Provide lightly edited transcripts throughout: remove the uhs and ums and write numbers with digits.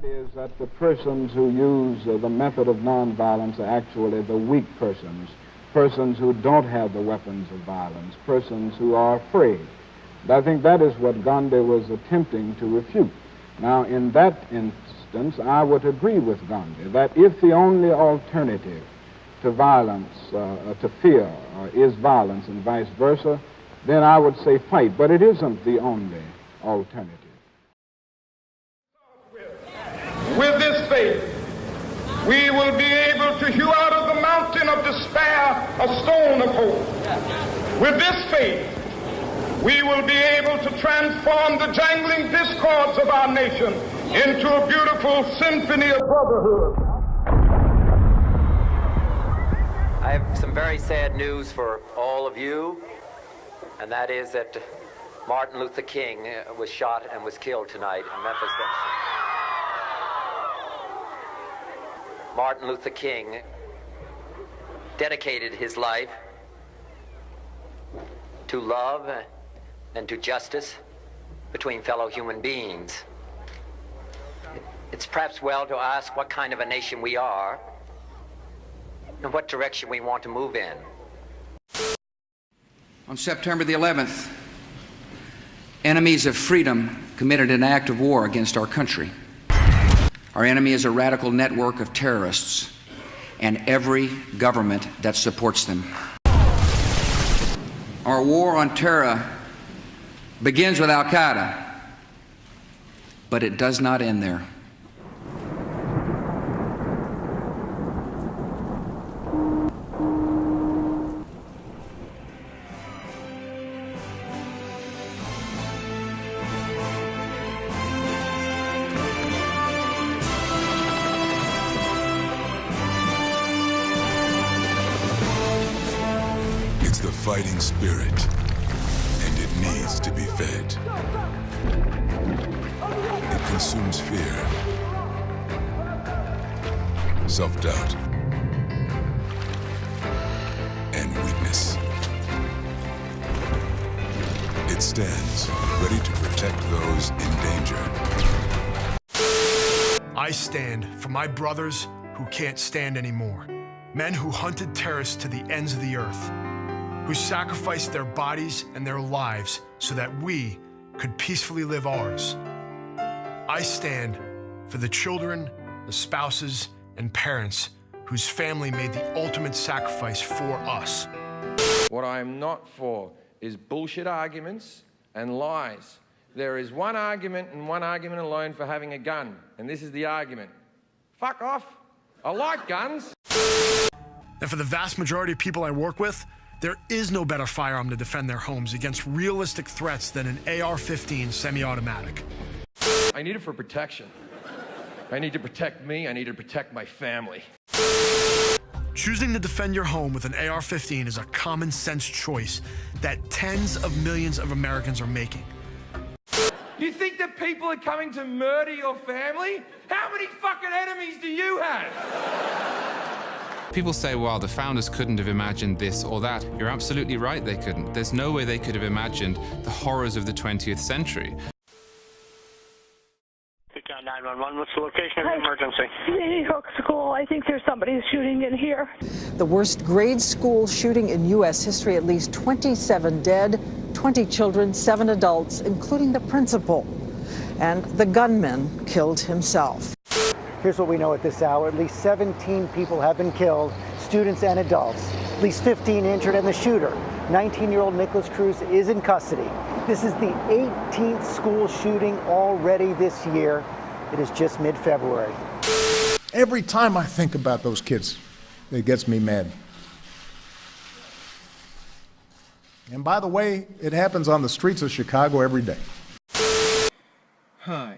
is that the persons who use the method of nonviolence are actually the weak persons, persons who don't have the weapons of violence, persons who are afraid. And I think that is what Gandhi was attempting to refute. Now, in that instance, I would agree with Gandhi that if the only alternative to violence, to fear, is violence and vice versa, then I would say fight. But it isn't the only alternative. With this faith, we will be able to hew out of the mountain of despair a stone of hope. With this faith, we will be able to transform the jangling discords of our nation into a beautiful symphony of brotherhood. I have some very sad news for all of you, and that is that Martin Luther King was shot and was killed tonight in Memphis. Martin Luther King dedicated his life to love and to justice between fellow human beings. It's perhaps well to ask what kind of a nation we are and what direction we want to move in. On September the 11th, enemies of freedom committed an act of war against our country. Our enemy is a radical network of terrorists and every government that supports them. Our war on terror begins with Al-Qaeda, but it does not end there. It's the fighting spirit, and it needs to be fed. It consumes fear, self-doubt, and weakness. It stands ready to protect those in danger. I stand for my brothers who can't stand anymore. Men who hunted terrorists to the ends of the earth, who sacrificed their bodies and their lives so that we could peacefully live ours. I stand for the children, the spouses, and parents whose family made the ultimate sacrifice for us. What I am not for is bullshit arguments and lies. There is one argument and one argument alone for having a gun, and this is the argument. Fuck off. I like guns. And for the vast majority of people I work with, there is no better firearm to defend their homes against realistic threats than an AR-15 semi-automatic. I need it for protection. I need to protect me. I need to protect my family. Choosing to defend your home with an AR-15 is a common sense choice that tens of millions of Americans are making. You think that people are coming to murder your family? How many fucking enemies do you have? People say, well, the founders couldn't have imagined this or that. You're absolutely right, they couldn't. There's no way they could have imagined the horrors of the 20th century. 911, what's the location of the emergency? Sandy Hook School. I think there's somebody shooting in here. The worst grade school shooting in U.S. history, at least 27 dead, 20 children, 7 adults, including the principal. And the gunman killed himself. Here's what we know at this hour. At least 17 people have been killed, students and adults. At least 15 injured, and the shooter, 19-year-old Nicholas Cruz, is in custody. This is the 18th school shooting already this year. It is just mid-February. Every time I think about those kids, it gets me mad. And by the way, it happens on the streets of Chicago every day. Hi,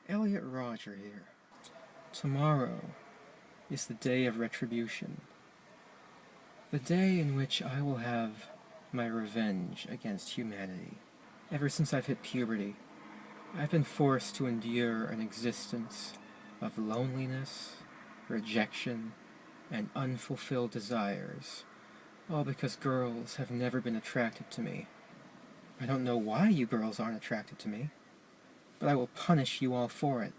Elliot Rodger here. Tomorrow is the day of retribution. The day in which I will have my revenge against humanity. Ever since I've hit puberty, I've been forced to endure an existence of loneliness, rejection, and unfulfilled desires, all because girls have never been attracted to me. I don't know why you girls aren't attracted to me, but I will punish you all for it.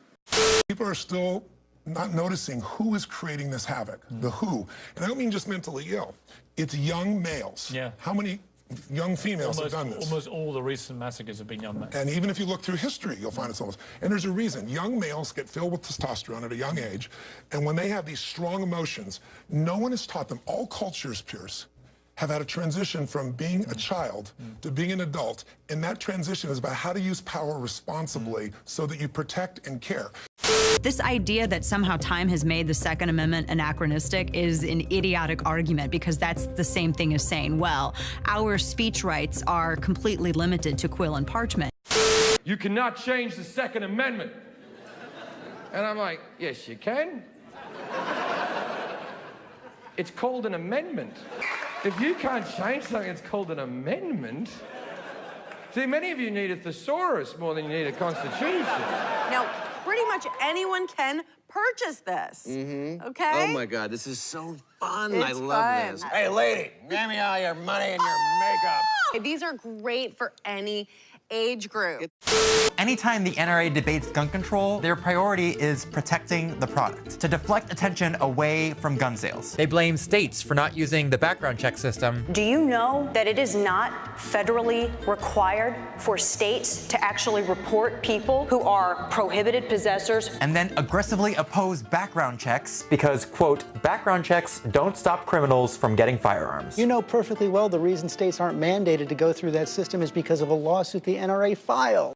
People are still not noticing who is creating this havoc, the who. And I don't mean just mentally ill. It's young males. Yeah. How many young females have done this? Almost all the recent massacres have been young men. And even if you look through history, you'll find it's almost. And there's a reason. Young males get filled with testosterone at a young age. And when they have these strong emotions, no one has taught them. All cultures, Pierce, have had a transition from being a child to being an adult. And that transition is about how to use power responsibly so that you protect and care. This idea that somehow time has made the Second Amendment anachronistic is an idiotic argument, because that's the same thing as saying, well, our speech rights are completely limited to quill and parchment. You cannot change the Second Amendment. And I'm like, yes, you can. It's called an amendment. If you can't change something, it's called an amendment. See, many of you need a thesaurus more than you need a constitution. Now, pretty much anyone can purchase this. Okay? Oh my God, this is so fun. It's I love fun. this. Hey, lady, give me all your money and your makeup. These are great for any age group. Anytime the NRA debates gun control, their priority is protecting the product, to deflect attention away from gun sales. They blame states for not using the background check system. Do you know that it is not federally required for states to actually report people who are prohibited possessors? And then aggressively oppose background checks because, quote, background checks don't stop criminals from getting firearms. You know perfectly well the reason states aren't mandated to go through that system is because of a lawsuit the NRA filed.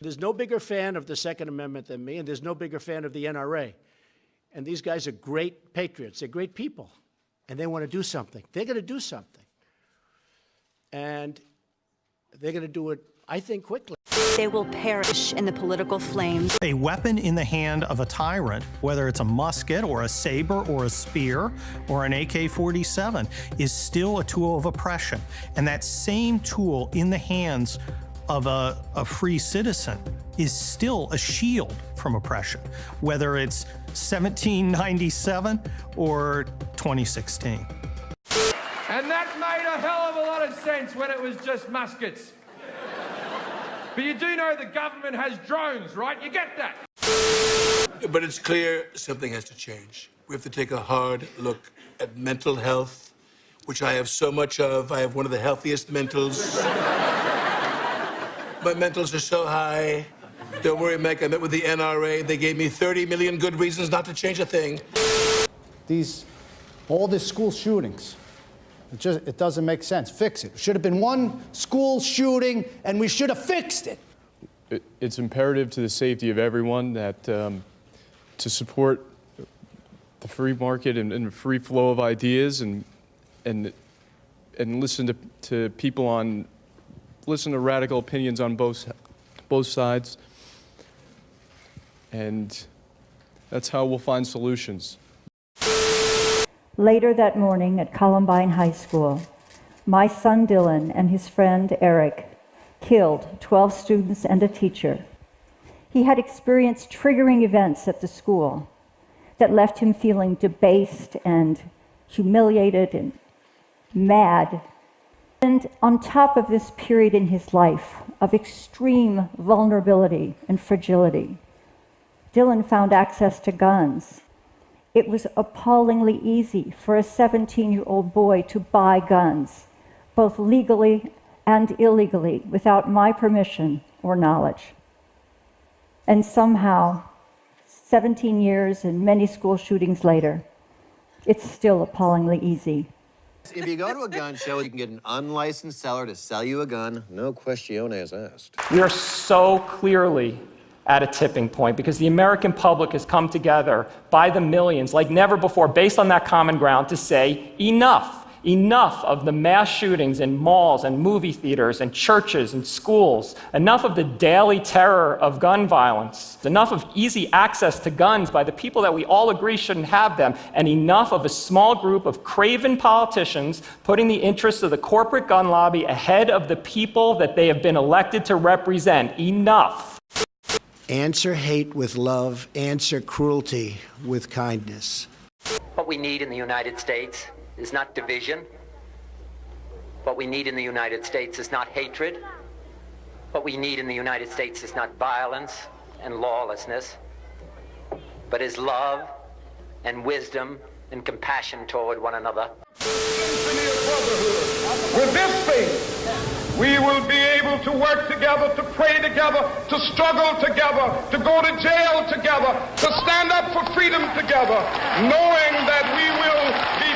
There's no bigger fan of the Second Amendment than me, and there's no bigger fan of the NRA. And these guys are great patriots. They're great people, and they want to do something. They're going to do something. And they're going to do it, I think, quickly. They will perish in the political flames. A weapon in the hand of a tyrant, whether it's a musket or a saber or a spear or an AK-47, is still a tool of oppression. And that same tool in the hands of a free citizen is still a shield from oppression, whether it's 1797 or 2016. And that made a hell of a lot of sense when it was just muskets. But you do know the government has drones, right? You get that? But it's clear something has to change. We have to take a hard look at mental health, which I have so much of. I have one of the healthiest mentals. My mentals are so high. Don't worry, Mike, I met with the NRA. They gave me 30 million good reasons not to change a thing. All these school shootings, it doesn't make sense. Fix it. Should have been one school shooting, and we should have fixed it. It's imperative to the safety of everyone that to support the free market and free flow of ideas and listen to people listen to radical opinions on both sides. And that's how we'll find solutions. Later that morning at Columbine High School, my son Dylan and his friend Eric killed 12 students and a teacher. He had experienced triggering events at the school that left him feeling debased and humiliated and mad. And on top of this period in his life of extreme vulnerability and fragility, Dylan found access to guns. It was appallingly easy for a 17-year-old boy to buy guns, both legally and illegally, without my permission or knowledge. And somehow, 17 years and many school shootings later, it's still appallingly easy. If you go to a gun show, you can get an unlicensed seller to sell you a gun. No questiones asked. We are so clearly at a tipping point because the American public has come together by the millions like never before based on that common ground to say enough. Enough of the mass shootings in malls and movie theaters and churches and schools. Enough of the daily terror of gun violence. Enough of easy access to guns by the people that we all agree shouldn't have them. And enough of a small group of craven politicians putting the interests of the corporate gun lobby ahead of the people that they have been elected to represent. Enough. Answer hate with love. Answer cruelty with kindness. What we need in the United States is not division. What we need in the United States is not hatred. What we need in the United States is not violence and lawlessness. but is love and wisdom and compassion toward one another. With this faith, we will be able to work together, to pray together, to struggle together, to go to jail together, to stand up for freedom together, knowing that we will be